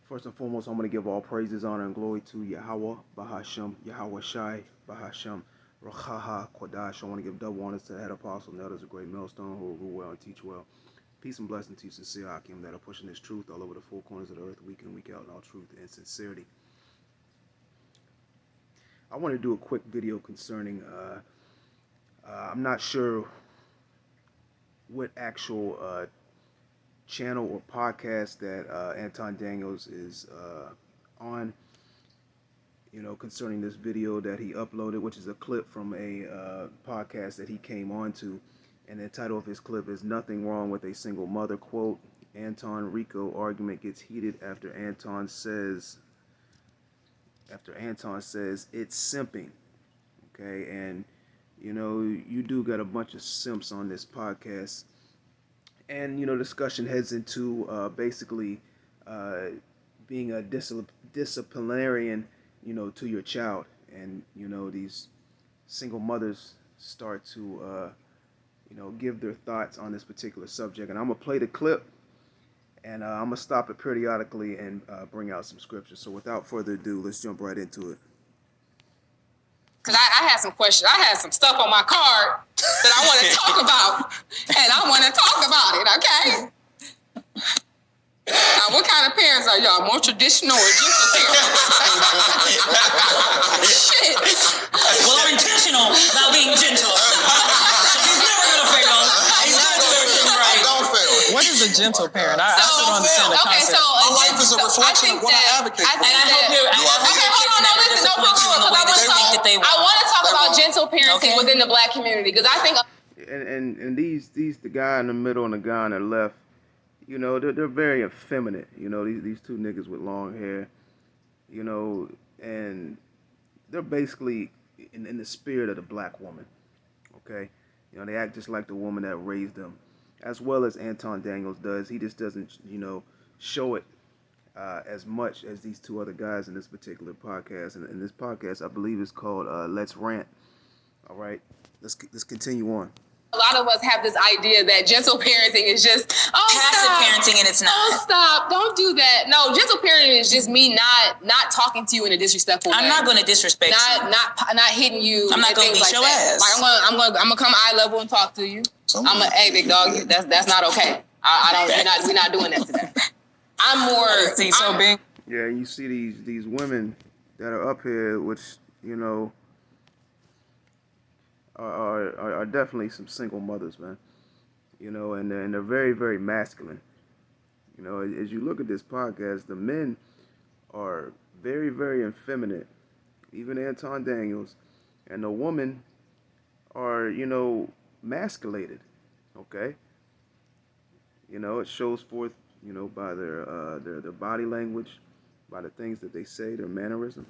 First and foremost, I'm going to give all praises, honor, and glory to Yahweh, Bahashem, Yahweh Shai, Bahashem, Rachaha, Kodash. I want to give double honors to the head apostle and elders, a great millstone who will rule well and teach well. Peace and blessing to you, sincere Akim, that are pushing this truth all over the four corners of the earth, week in and week out, in all truth and sincerity. I want to do a quick video concerning, I'm not sure what actual channel or podcast that Anton Daniels is on, concerning this video that he uploaded, which is a clip from a podcast that he came on to, and the title of his clip is "Nothing Wrong with a Single Mother." Quote, Anton Rico argument gets heated after Anton says it's simping. Okay, and you do got a bunch of simps on this podcast. And, discussion heads into basically being a disciplinarian, to your child. And, these single mothers start to, give their thoughts on this particular subject. And I'm going to play the clip, and I'm going to stop it periodically and bring out some scripture. So without further ado, let's jump right into it. Because I had some questions. I had some stuff on my card that I want to talk about. And I want to talk about it, okay? Now, what kind of parents are y'all? More traditional or gentle parents? Shit. Well, I'm intentional about being gentle. So he's never going to fail. He's going to do everything right. Don't fail. What is a gentle parent? I still don't understand the concept. Okay, so my life is a reflection of what I advocate for. And I hope you're. Okay, hold on, no, listen, no, I want to talk about gentle parenting within the black community, because I think. And these the guy in the middle and the guy on the left, they're very effeminate. These two niggas with long hair, and they're basically in the spirit of the black woman. Okay, they act just like the woman that raised them, as well as Anton Daniels does. He just doesn't, show it as much as these two other guys in this particular podcast. And this podcast, I believe, is called Let's Rant. All right, let's continue on. A lot of us have this idea that gentle parenting is just passive parenting, and it's not. Oh, stop! Don't do that. No, gentle parenting is just me not talking to you in a disrespectful way. I'm not going to disrespect you. Not hitting you. I'm not going to beat your ass. Like, I'm gonna come eye level and talk to you. Hey, big dog, that's not okay. We're not doing that today. I'm more. Yeah, you see these women that are up here, which are definitely some single mothers, man. And they're very, very masculine. As you look at this podcast, the men are very, very effeminate. Even Anton Daniels, and the women are, masculated. Okay. It shows forth, by their body language, by the things that they say, their mannerism.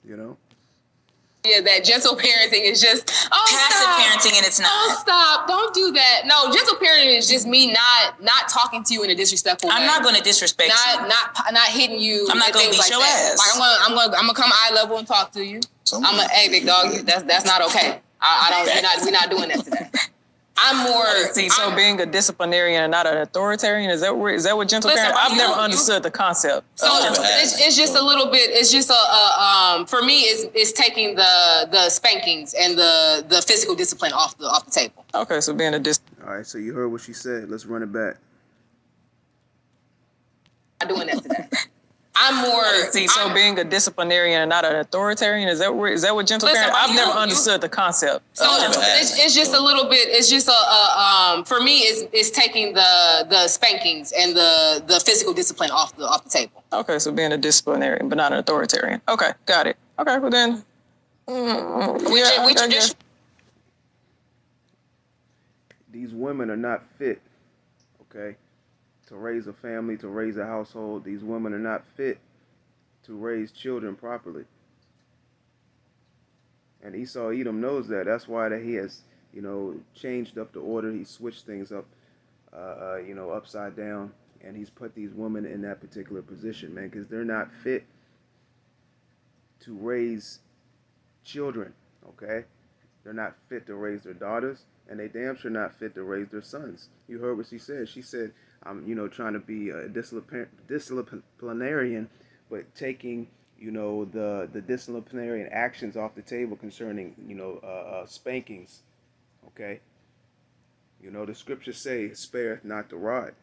Yeah, that gentle parenting is just passive parenting, and it's not. Oh, stop! Don't do that. No, gentle parenting is just me not talking to you in a disrespectful way. I'm not going to disrespect you. Not hitting you. I'm not going to beat your ass. Like, I'm gonna come eye level and talk to you. Hey, big dog, that's not okay. We're not doing that today. I'm more. So being a disciplinarian and not an authoritarian, is that what gentle parent? I've never understood the concept. So it's just a little bit. It's just for me, it's taking the spankings and the physical discipline off the table. Okay, so being a All right, so you heard what she said. Let's run it back. Not doing that today. I'm more. So being a disciplinarian and not an authoritarian, is that what gentle parent? I've never understood the concept. So it's just a little bit. It's just for me, it's taking the spankings and the physical discipline off the table. Okay, so being a disciplinarian but not an authoritarian. Okay, got it. Okay, well then. We tradition. These women are not fit. Okay. To raise a family, to raise a household. These women are not fit to raise children properly. And Esau Edom knows that. That's why that he has, changed up the order. He switched things up, upside down. And he's put these women in that particular position, man, because they're not fit to raise children, okay? They're not fit to raise their daughters, and they damn sure not fit to raise their sons. You heard what she said. She said, I'm, trying to be a disciplinarian, but taking, the disciplinarian actions off the table concerning, spankings. Okay. The scriptures say, "Spare not the rod."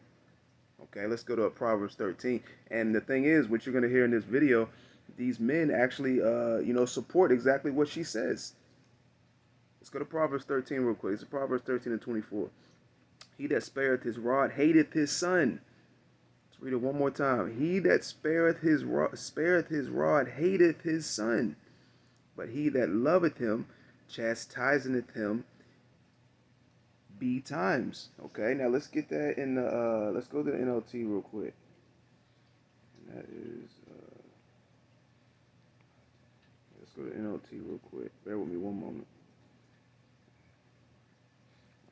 Okay, let's go to Proverbs 13. And the thing is, what you're going to hear in this video, these men actually, support exactly what she says. Let's go to Proverbs 13 real quick. It's Proverbs 13 and 24. He that spareth his rod hateth his son. Let's read it one more time. He that spareth his rod hateth his son. But he that loveth him chastiseth him betimes. Okay, now let's get that in the, let's go to the NLT real quick. And that is, let's go to NLT real quick. Bear with me one moment.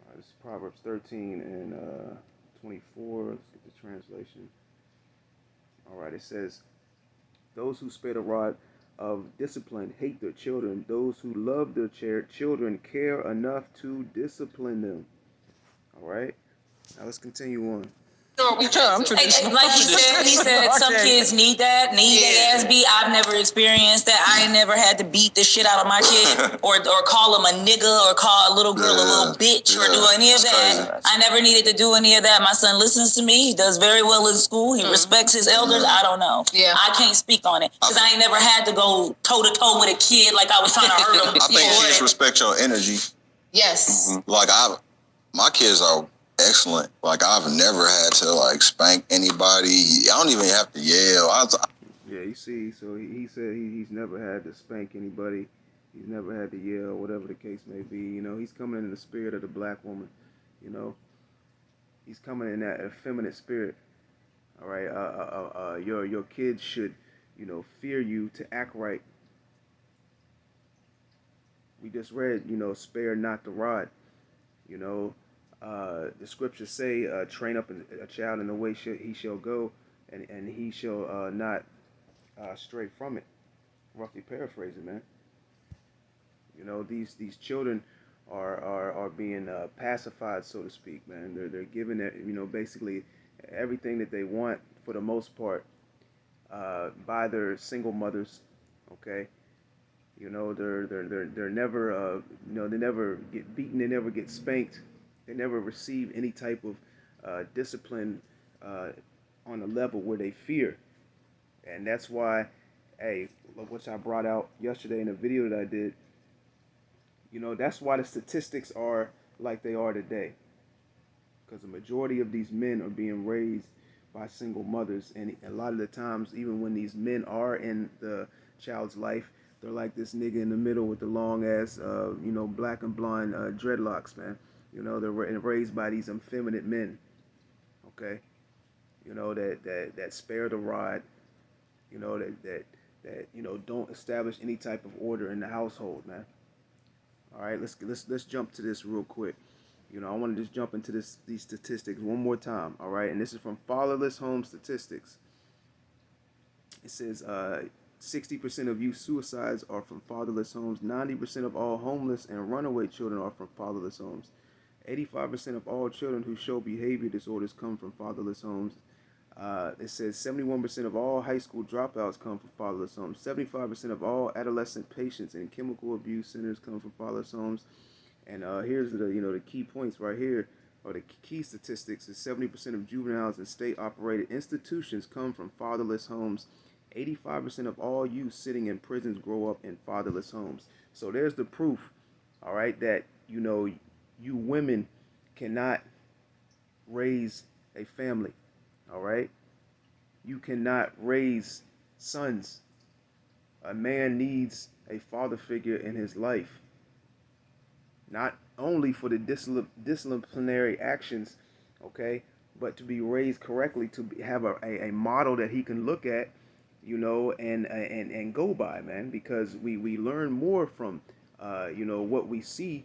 All right, this is Proverbs 13 and 24. Let's get the translation. All right, it says, "Those who spare the rod of discipline hate their children. Those who love their children care enough to discipline them." All right. Now let's continue on. Like he said, some kids need their ass beat. I've never experienced that. I ain't never had to beat the shit out of my kid or call him a nigga or call a little girl a little bitch or do any of that. I never needed to do any of that. My son listens to me. He does very well in school. He respects his elders. I don't know. Yeah. I can't speak on it because I ain't never had to go toe to toe with a kid like I was trying to hurt him. I think kids respect your energy. Yes. Mm-hmm. Like my kids are excellent. Like I've never had to like spank anybody. I don't even have to yell. Yeah, you see, so he said he's never had to spank anybody. He's never had to yell, whatever the case may be. He's coming in the spirit of the black woman. He's coming in that effeminate spirit. All right, your kids should, fear you to act right. We just read, spare not the rod. The scriptures say, train up a child in the way he shall go, and he shall not stray from it. Roughly paraphrasing, man. These children are being pacified, so to speak, man. They're given it, basically everything that they want for the most part by their single mothers. Okay. They're never they never get beaten, they never get spanked. They never receive any type of discipline on a level where they fear. And that's why, which I brought out yesterday in a video that I did, that's why the statistics are like they are today. Because the majority of these men are being raised by single mothers. And a lot of the times, even when these men are in the child's life, they're like this nigga in the middle with the long ass, black and blonde dreadlocks, man. They're raised by these effeminate men, okay? That spare the rod, that don't establish any type of order in the household, man. All right, let's jump to this real quick. I want to just jump into these statistics one more time, all right? And this is from Fatherless Home Statistics. It says 60% of youth suicides are from fatherless homes. 90% of all homeless and runaway children are from fatherless homes. 85% of all children who show behavior disorders come from fatherless homes. It says 71% of all high school dropouts come from fatherless homes. 75% of all adolescent patients in chemical abuse centers come from fatherless homes. And here's the key points right here, or the key statistics, is 70% of juveniles in state-operated institutions come from fatherless homes. 85% of all youth sitting in prisons grow up in fatherless homes. So there's the proof, all right, that you women cannot raise a family, all right? You cannot raise sons. A man needs a father figure in his life, not only for the disciplinary actions, okay, but to be raised correctly, to have a model that he can look at, and go by, man, because we learn more from, what we see,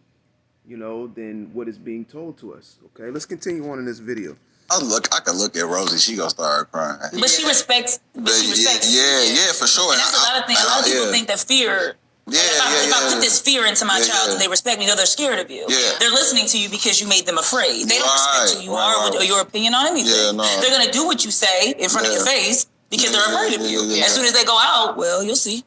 than what is being told to us. Okay, let's continue on in this video. I can look at Rosie, she gonna start crying. But she respects. Yeah, for sure. And that's a lot of things. A lot of people think that fear If I put this fear into my child and they respect me, they're scared of you. Yeah. They're listening to you because you made them afraid. They don't respect who you are or your opinion on anything. Yeah, no. They're going to do what you say in front of your face because they're afraid of you. As soon as they go out, well, you'll see.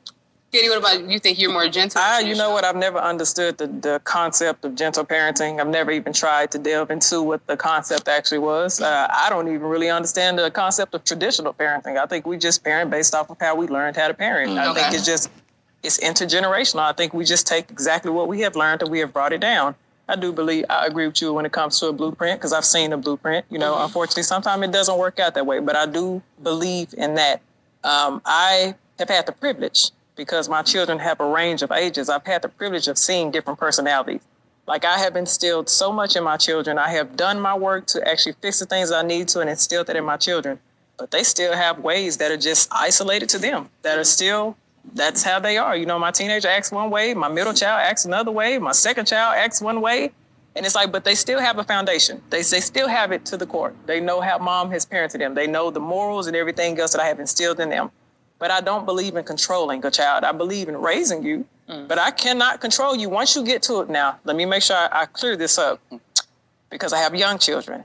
Kitty, what about you? Think you're more gentle? You know what? I've never understood the concept of gentle parenting. I've never even tried to delve into what the concept actually was. I don't even really understand the concept of traditional parenting. I think we just parent based off of how we learned how to parent. I think it's intergenerational. I think we just take exactly what we have learned and we have brought it down. I agree with you when it comes to a blueprint because I've seen a blueprint. You know, unfortunately, sometimes it doesn't work out that way, but I do believe in that. I have had the privilege, because my children have a range of ages, I've had the privilege of seeing different personalities. Like, I have instilled so much in my children. I have done my work to actually fix the things I need to and instill that in my children. But they still have ways that are just isolated to them, that are still, that's how they are. You know, my teenager acts one way, my middle child acts another way, my second child acts one way. And it's like, but they still have a foundation. They still have it to the core. They know how mom has parented them. They know the morals and everything else that I have instilled in them. But I don't believe in controlling a child. I believe in raising you, but I cannot control you once you get to it. Now, let me make sure I clear this up because I have young children.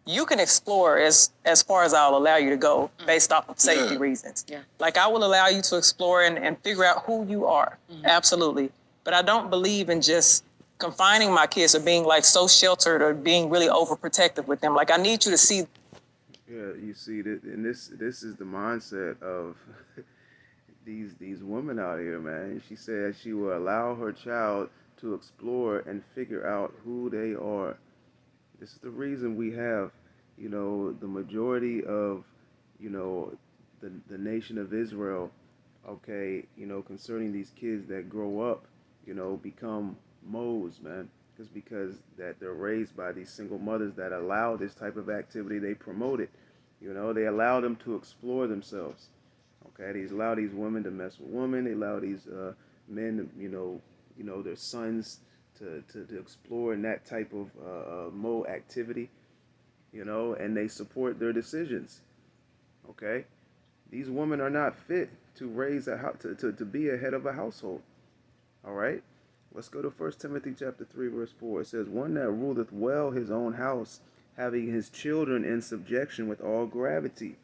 You can explore as far as I'll allow you to go based off of safety reasons. Yeah. Like, I will allow you to explore and figure out who you are. Absolutely. But I don't believe in just confining my kids or being like so sheltered or being really overprotective with them. Like, I need you to see. Yeah, you see that, and this is the mindset of these women out here, man. She said she will allow her child to explore and figure out who they are. This is the reason we have, you know, the majority of, you know, the nation of Israel, okay, you know, concerning these kids that grow up, you know, become moles, man. Just because that they're raised by these single mothers that allow this type of activity, they promote it. You know, they allow them to explore themselves. Okay, they allow these women to mess with women. They allow these men, you know, their sons to explore in that type of mole activity. You know, and they support their decisions. Okay, these women are not fit to raise to be a head of a household. All right. Let's go to 1 Timothy chapter 3, verse 4. It says, one that ruleth well his own house, having his children in subjection with all gravity.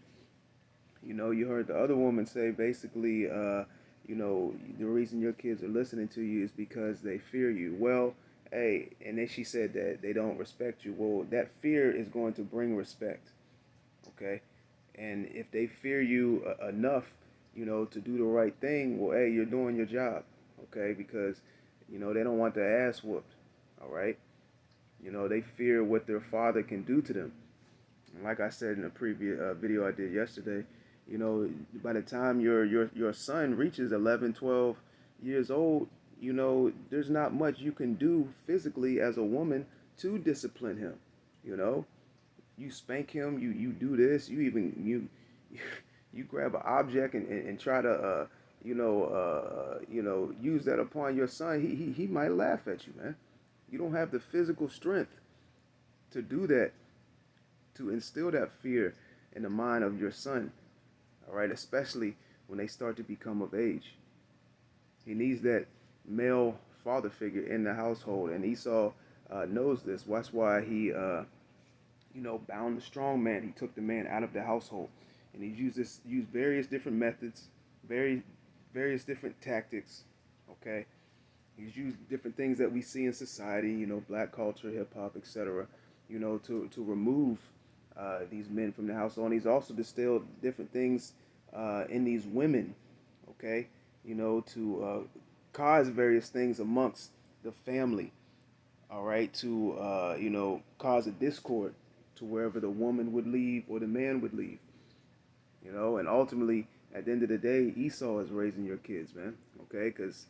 You know, you heard the other woman say basically, you know, the reason your kids are listening to you is because they fear you. Well, hey, and then she said that they don't respect you. Well, that fear is going to bring respect. Okay? And if they fear you enough, you know, to do the right thing, well, hey, you're doing your job. Okay? Because you know, they don't want their ass whooped, all right? You know, they fear what their father can do to them. And like I said in a previous video I did yesterday, you know, by the time your son reaches 11, 12 years old, you know, there's not much you can do physically as a woman to discipline him, you know? You spank him, you do this, you grab an object and try to you know, use that upon your son, he might laugh at you, man. You don't have the physical strength to do that, to instill that fear in the mind of your son, all right, especially when they start to become of age. He needs that male father figure in the household, and Esau knows this. That's why he, you know, bound the strong man. He took the man out of the household, and he used various different methods, various different tactics, okay? He's used different things that we see in society, you know, black culture, hip-hop, etc., you know, to remove these men from the household. And he's also distilled different things in these women, okay, you know, to cause various things amongst the family, all right, to, you know, cause a discord to wherever the woman would leave or the man would leave, you know, and ultimately, at the end of the day, Esau is raising your kids, man, okay? Because,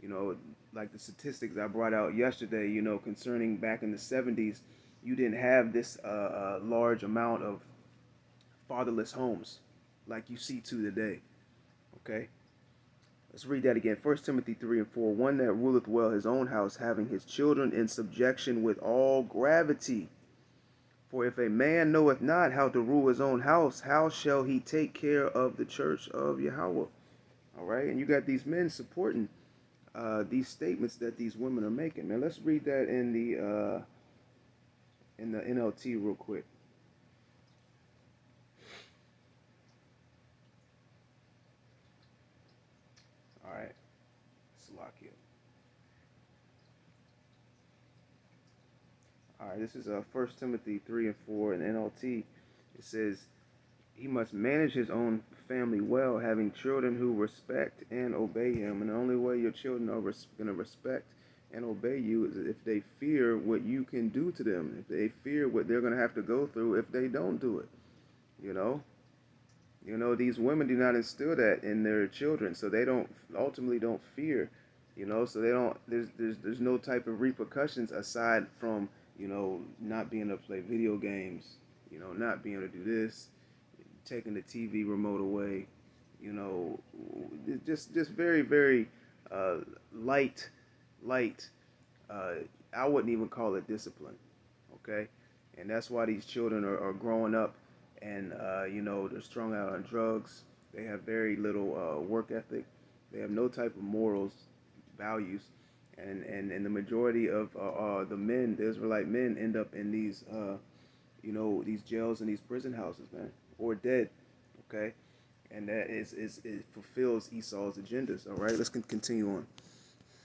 you know, like the statistics I brought out yesterday, you know, concerning back in the 70s, you didn't have this large amount of fatherless homes like you see to today, okay? Let's read that again. 1 Timothy 3 and 4. One that ruleth well his own house, having his children in subjection with all gravity. For if a man knoweth not how to rule his own house, how shall he take care of the church of Yahweh? All right, and you got these men supporting these statements that these women are making. Man, let's read that in the NLT real quick. All right, Salakia. All right, this is 1 Timothy 3 and 4 in NLT. It says, he must manage his own family well, having children who respect and obey him. And the only way your children are going to respect and obey you is if they fear what you can do to them, if they fear what they're going to have to go through if they don't do it. You know, these women do not instill that in their children, so they ultimately don't fear. So they don't. There's no type of repercussions aside from not being able to play video games, not being able to do this, taking the TV remote away, just very, very light. I wouldn't even call it discipline, okay? And that's why these children are growing up and, they're strung out on drugs. They have very little work ethic. They have no type of morals, values. And the majority of the men, the Israelite men, end up in these, these jails and these prison houses, man, or dead, okay? And that it fulfills Esau's agendas, all right? Let's continue on.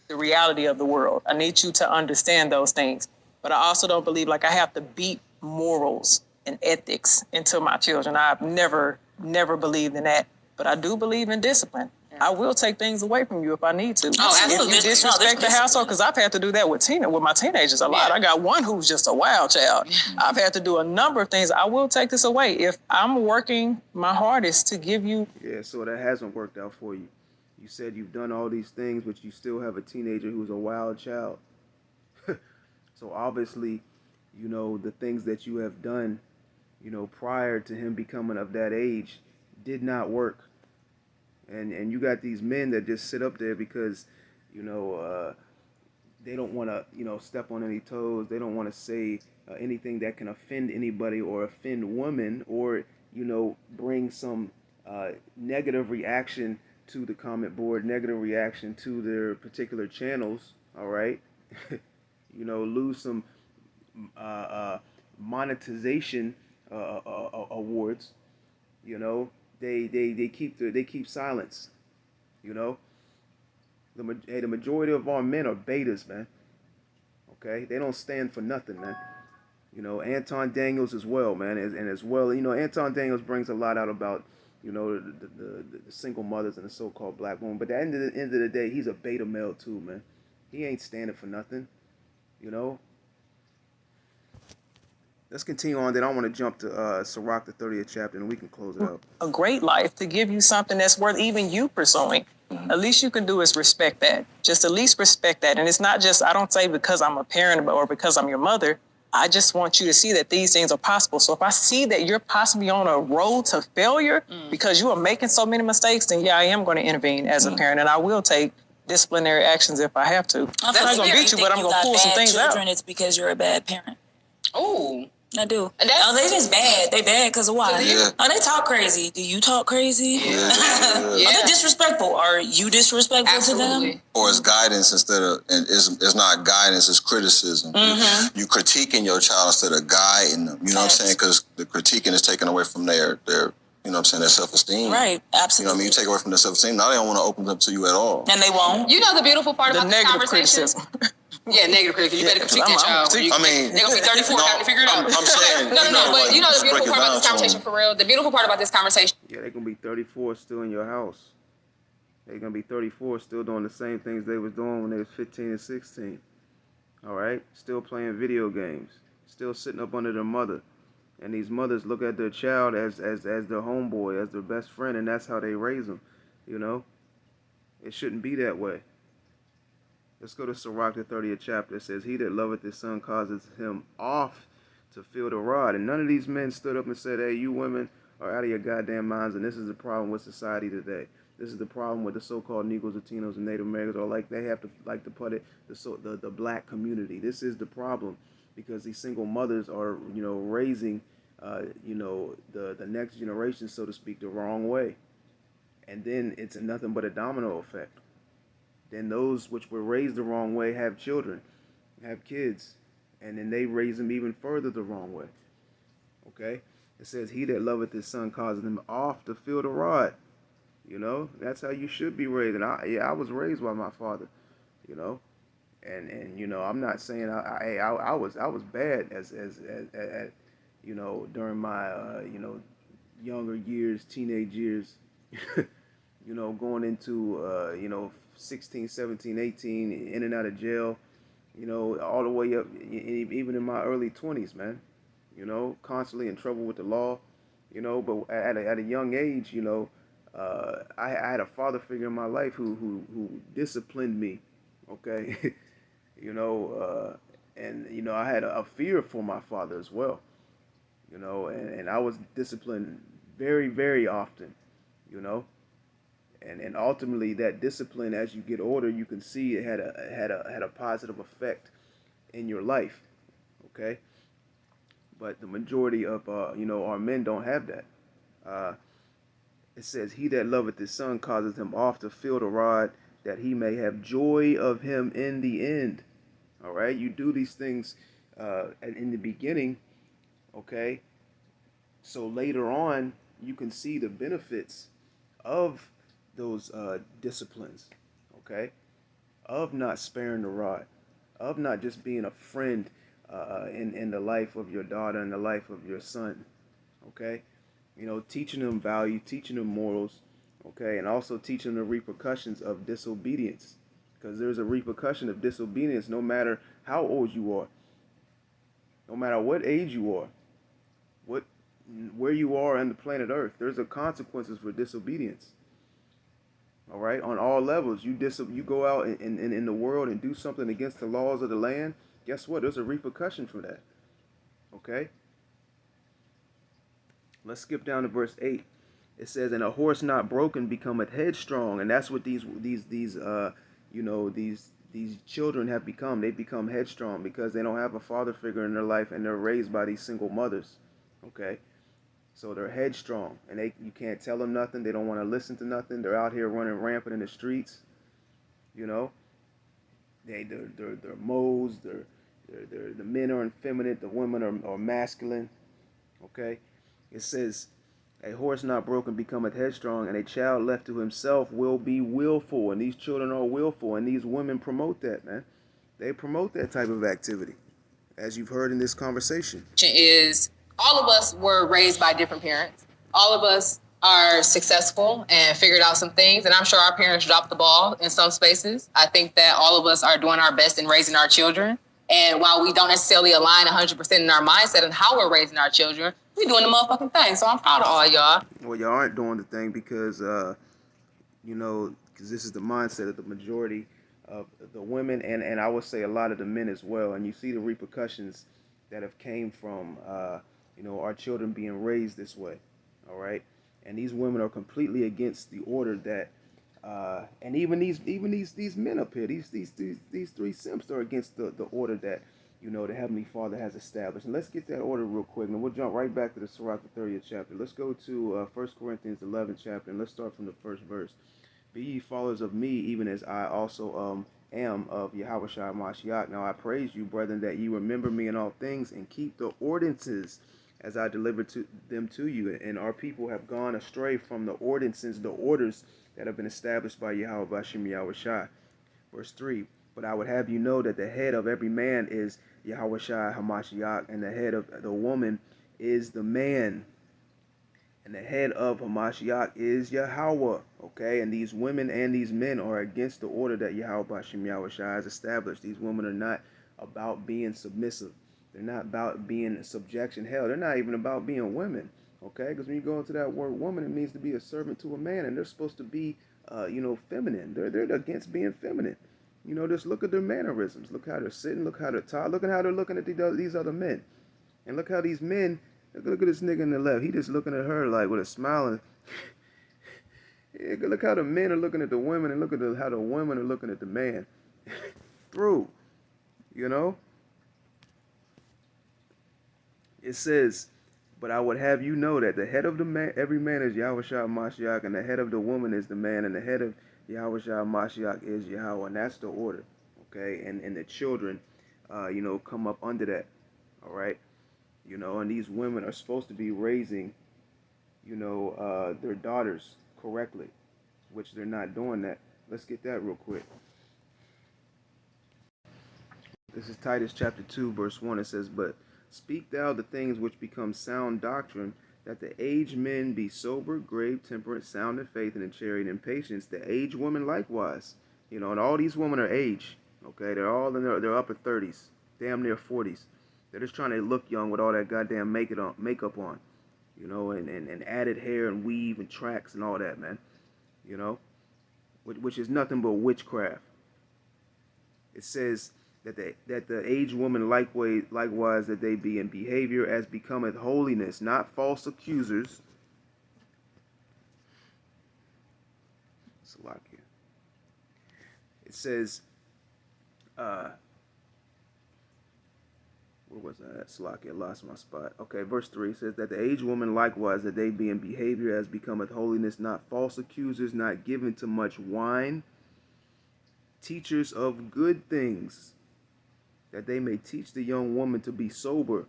The reality of the world. I need you to understand those things. But I also don't believe like I have to beat morals and ethics into my children. I've never believed in that. But I do believe in discipline. I will take things away from you if I need to. Oh, absolutely. If you disrespect the household, because I've had to do that with my teenagers a lot. I got one who's just a wild child. I've had to do a number of things. I will take this away if I'm working my hardest to give you. Yeah, so that hasn't worked out for you. You said you've done all these things, but you still have a teenager who's a wild child. So obviously, the things that you have done, prior to him becoming of that age did not work. And you got these men that just sit up there because, they don't want to, step on any toes. They don't want to say anything that can offend anybody or offend women or, bring some negative reaction to the comment board, negative reaction to their particular channels, all right? Lose some monetization awards, They keep silence, The majority of our men are betas, man. Okay, they don't stand for nothing, man. Anton Daniels as well, man, and as well, Anton Daniels brings a lot out about, the single mothers and the so-called black woman. But at the end of the day, he's a beta male too, man. He ain't standing for nothing, Let's continue on. Then I want to jump to Sirach, the 30th chapter, and we can close it out. A great life to give you something that's worth even you pursuing. At least you can do is respect that. Just at least respect that. And it's not just, I don't say because I'm a parent or because I'm your mother. I just want you to see that these things are possible. So if I see that you're possibly on a road to failure because you are making so many mistakes, then yeah, I am going to intervene as a parent, and I will take disciplinary actions if I have to. I'm not going to beat you, but I'm going to pull some things out. It's because you're a bad parent. Oh. I do. They just bad. They bad because of why? Yeah. Oh, they talk crazy. Do you talk crazy? Yeah. Are they disrespectful? Are you disrespectful to them? Or it's guidance instead of, and it's not guidance, it's criticism. You critiquing your child instead of guiding them. You know what I'm saying? Because the critiquing is taken away from their their self-esteem. Right, absolutely. You take away from their self-esteem. Now they don't want to open up to you at all. And they won't. You know the beautiful part about this conversation? Criticism. Yeah, negative criticism. You better critique that child. They're going to be 34 trying to figure it out. I'm saying. No, but you know the beautiful part about this conversation, for real? The beautiful part about this conversation. Yeah, they're going to be 34 still in your house. They're going to be 34 still doing the same things they was doing when they was 15 and 16. All right? Still playing video games. Still sitting up under their mother. And these mothers look at their child as their homeboy, as their best friend, and that's how they raise them. It shouldn't be that way. Let's go to Sirach, the 30th chapter. It says, he that loveth his son causes him oft to feel the rod. And none of these men stood up and said, hey, you women are out of your goddamn minds, and this is the problem with society today. This is the problem with the so-called Negroes, Latinos, and Native Americans, or like they have to like to put it, the black community. This is the problem because these single mothers are, raising, the next generation, so to speak, the wrong way. And then it's nothing but a domino effect. Then those which were raised the wrong way have children, have kids, and then they raise them even further the wrong way. Okay? It says, he that loveth his son causes him oft to feel the rod. You know, that's how you should be raised. And I was raised by my father, you know. And you know, I'm not saying I was bad as you know, during my you know, younger years, teenage years, you know, going into you know, 16, 17, 18, in and out of jail, you know, all the way up, even in my early 20s, man, you know, constantly in trouble with the law, you know, but at a young age, you know, I had a father figure in my life who disciplined me, okay, you know, and, you know, I had a fear for my father as well, you know, and I was disciplined very, very often, you know. And ultimately, that discipline, as you get older, you can see it had a positive effect in your life, okay. But the majority of you know, our men don't have that. It says, "He that loveth his son causes him oft to feel the rod, that he may have joy of him in the end." All right, you do these things in the beginning, okay. So later on, you can see the benefits of those disciplines, okay, of not sparing the rod, of not just being a friend in the life of your daughter and the life of your son, okay, you know, teaching them value, teaching them morals, okay, and also teaching them the repercussions of disobedience, because there's a repercussion of disobedience no matter how old you are, no matter what age you are, where you are on the planet Earth. There's a consequences for disobedience. All right, on all levels, you go out in the world and do something against the laws of the land. Guess what? There's a repercussion for that. Okay. Let's skip down to verse 8. It says, "And a horse not broken becometh headstrong," and that's what these you know, these children have become. They become headstrong because they don't have a father figure in their life, and they're raised by these single mothers. Okay. So they're headstrong, and you can't tell them nothing. They don't want to listen to nothing. They're out here running rampant in the streets. You know, they're moles. The men are effeminate. The women are masculine. Okay, it says, "A horse not broken becometh headstrong, and a child left to himself will be willful." And these children are willful, and these women promote that, man. They promote that type of activity, as you've heard in this conversation. Is all of us were raised by different parents. All of us are successful and figured out some things, and I'm sure our parents dropped the ball in some spaces. I think that all of us are doing our best in raising our children. And while we don't necessarily align 100% in our mindset and how we're raising our children, we're doing the motherfucking thing. So I'm proud of all y'all. Well, y'all aren't doing the thing because, you know, because this is the mindset of the majority of the women, and I would say a lot of the men as well. And you see the repercussions that have came from, you know, our children being raised this way. All right, and these women are completely against the order that, and even these men up here, these three simps are against the order that, you know, the Heavenly Father has established. And let's get that order real quick, and we'll jump right back to the Sirach, the 30th chapter. Let's go to 1 Corinthians 11th chapter, and let's start from the first verse. "Be ye followers of me, even as I also am of Yahushua Mashiach. Now I praise you, brethren, that ye remember me in all things, and keep the ordinances as I delivered them to you." And our people have gone astray from the ordinances, the orders that have been established by Yahweh Bashim Yahushua. Verse 3, "But I would have you know that the head of every man is Yahushua Hamashiach, and the head of the woman is the man. And the head of Hamashiach is Yahweh." Okay, and these women and these men are against the order that Yahweh Bashim Yahushua has established. These women are not about being submissive. They're not about being subjection. Hell, they're not even about being women. Okay, because when you go into that word woman, it means to be a servant to a man, and they're supposed to be, you know, feminine. They're against being feminine. You know, just look at their mannerisms. Look how they're sitting. Look how they're talking. Look at how they're looking at these other men. And look how these men, look at this nigga in the left. He just looking at her like with a smile. Yeah, look how the men are looking at the women, and look at how the women are looking at the man. Through, you know. It says, But I would have you know that the head of the man, every man is Yahweh Shah Mashiach, and the head of the woman is the man, and the head of Yahweh Shah Mashiach is Yahweh, and that's the order, okay? And the children, come up under that, all right? And these women are supposed to be raising, their daughters correctly, which they're not doing that. Let's get that real quick. This is Titus chapter 2, verse 1. It says, "But speak thou the things which become sound doctrine, that the aged men be sober, grave, temperate, sound in faith, and in charity, and in patience. The aged women likewise." And all these women are aged. Okay, they're all in their upper 30s, damn near 40s. They're just trying to look young with all that goddamn makeup on, and added hair and weave and tracks and all that, man. Which is nothing but witchcraft. It says that the aged woman likewise that they be in behavior as becometh holiness, not false accusers. Salakia. It says, where was I at? Salakia, I lost my spot. Okay, verse 3 says that the aged woman likewise that they be in behavior as becometh holiness, not false accusers, not given to much wine, teachers of good things, that they may teach the young woman to be sober,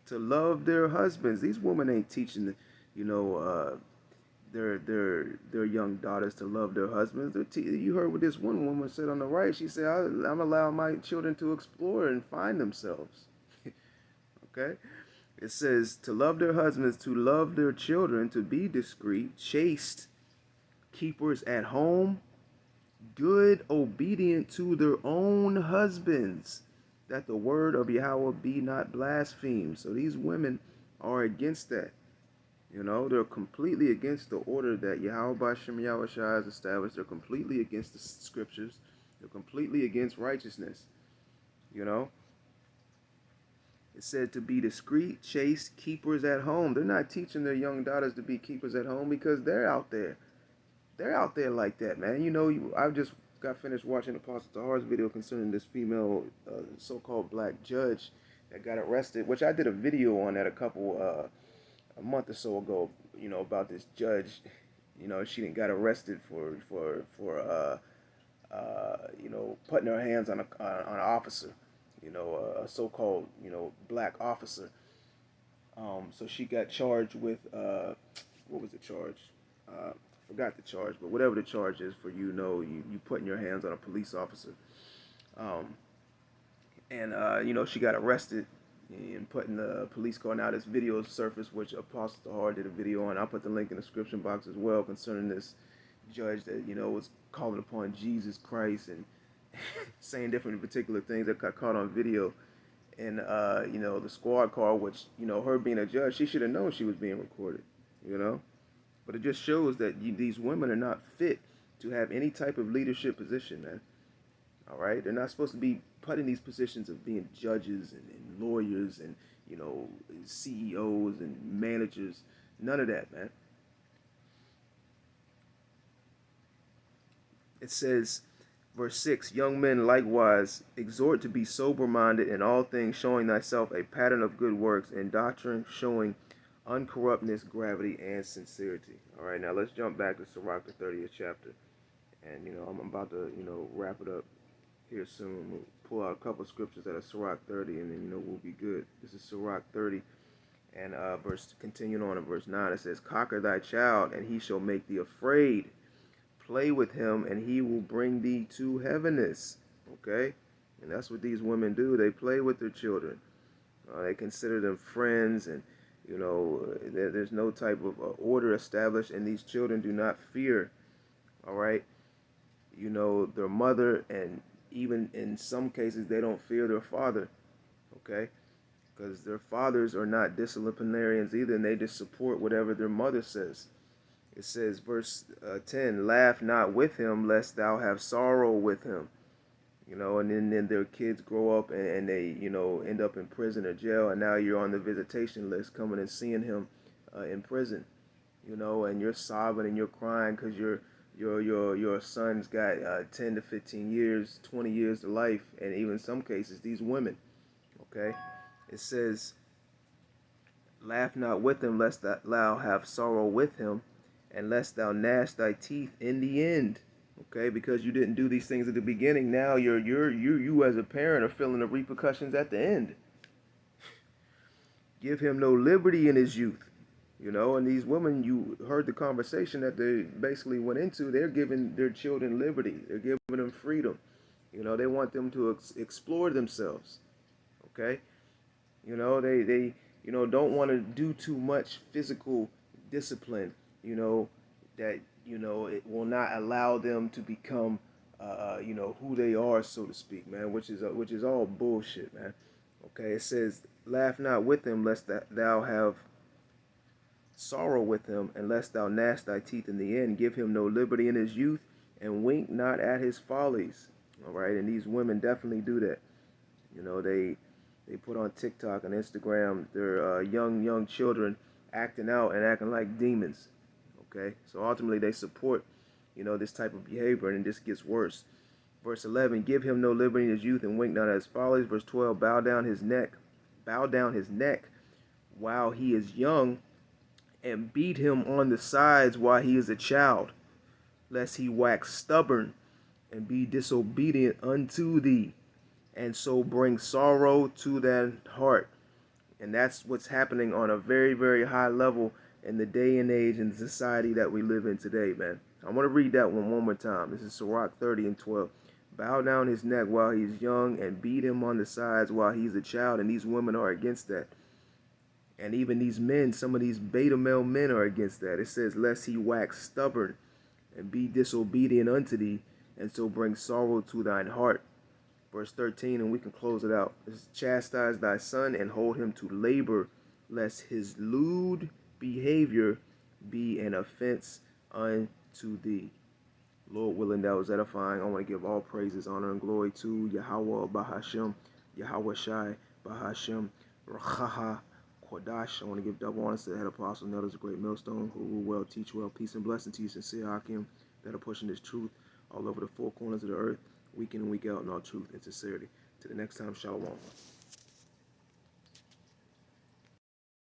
to love their husbands. These women ain't teaching, their young daughters to love their husbands. You heard what this one woman said on the right. She said, "I'm allowing my children to explore and find themselves." Okay, it says to love their husbands, to love their children, to be discreet, chaste, keepers at home, good, obedient to their own husbands, that the word of Yahweh be not blasphemed. So these women are against that. They're completely against the order that Yahweh B'Shem Yahweh Shah has established. They're completely against the scriptures. They're completely against righteousness. It said to be discreet, chaste, keepers at home. They're not teaching their young daughters to be keepers at home because they're out there. They're out there like that, man. I just got finished watching Apostle Tahar's video concerning this female so-called black judge that got arrested, which I did a video on that a month or so ago, about this judge. She didn't got arrested for putting her hands on an officer, a so-called, black officer. So she got charged with, what was the charge? Forgot the charge, but whatever the charge is for you putting your hands on a police officer. She got arrested and put in the police car. Now this video surfaced, which Apostle Tahar did a video on. I'll put the link in the description box as well concerning this judge that, was calling upon Jesus Christ and saying different particular things that got caught on video. And, the squad car, which, her being a judge, she should have known she was being recorded, But it just shows that these women are not fit to have any type of leadership position, man. All right? They're not supposed to be put in these positions of being judges and lawyers and, CEOs and managers. None of that, man. It says, verse 6, "Young men likewise exhort to be sober-minded in all things, showing thyself a pattern of good works, and doctrine showing uncorruptness, gravity, and sincerity." All right, now let's jump back to Sirach, the 30th chapter. And, I'm about to, wrap it up here soon. We'll pull out a couple of scriptures out of Sirach 30, and then, we'll be good. This is Sirach 30, and continuing on in verse 9, it says, "Conquer thy child, and he shall make thee afraid. Play with him, and he will bring thee to heaviness." Okay? And that's what these women do. They play with their children. They consider them friends, and, there's no type of order established, and these children do not fear, all right, their mother, and even in some cases, they don't fear their father, okay, because their fathers are not disciplinarians either, and they just support whatever their mother says. It says, verse 10, "Laugh not with him, lest thou have sorrow with him." And then their kids grow up and they, end up in prison or jail, and now you're on the visitation list coming and seeing him in prison, and you're sobbing and you're crying because your son's got 10 to 15 years, 20 years to life, and even in some cases, these women, okay? It says, Laugh not with him, lest thou have sorrow with him, and lest thou gnash thy teeth in the end. Okay, because you didn't do these things at the beginning, now you as a parent are feeling the repercussions at the end. Give him no liberty in his youth. You know, and these women, you heard the conversation that they basically went into. They're giving their children liberty. They're giving them freedom. You know, they want them to explore themselves. Okay, you know, they don't want to do too much physical discipline. You know, that it will not allow them to become who they are, so to speak, man. Which is all bullshit, man. Okay, it says, laugh not with him, lest thou have sorrow with him, and lest thou gnash thy teeth in the end. Give him no liberty in his youth, and wink not at his follies. All right, and these women definitely do that. You know, they put on TikTok and Instagram their young children acting out and acting like demons. Okay, so ultimately they support, this type of behavior, and this gets worse. Verse 11, give him no liberty in his youth, and wink not at his follies. Verse 12, bow down his neck while he is young, and beat him on the sides while he is a child, lest he wax stubborn and be disobedient unto thee, and so bring sorrow to that heart. And that's what's happening on a very, very high level in the day and age and the society that we live in today, man. I want to read that one more time. This is Sirach 30:12. Bow down his neck while he's young, and beat him on the sides while he's a child. And these women are against that. And even these men, some of these beta male men are against that. It says, lest he wax stubborn and be disobedient unto thee, and so bring sorrow to thine heart. Verse 13, and we can close it out. Chastise thy son and hold him to labor, lest his lewd behavior be an offense unto thee. Lord willing, that was edifying. I want to give all praises, honor, and glory to Yahweh Bahashem, Yahweh Shai Bahashem, Rachaha Kodash. I want to give double honors to the head apostle, Nelda's a great millstone, who rule well, teach well, peace and blessing to you, sincere Hakim, that are pushing this truth all over the four corners of the earth, week in and week out, in all truth and sincerity. To the next time, shalom.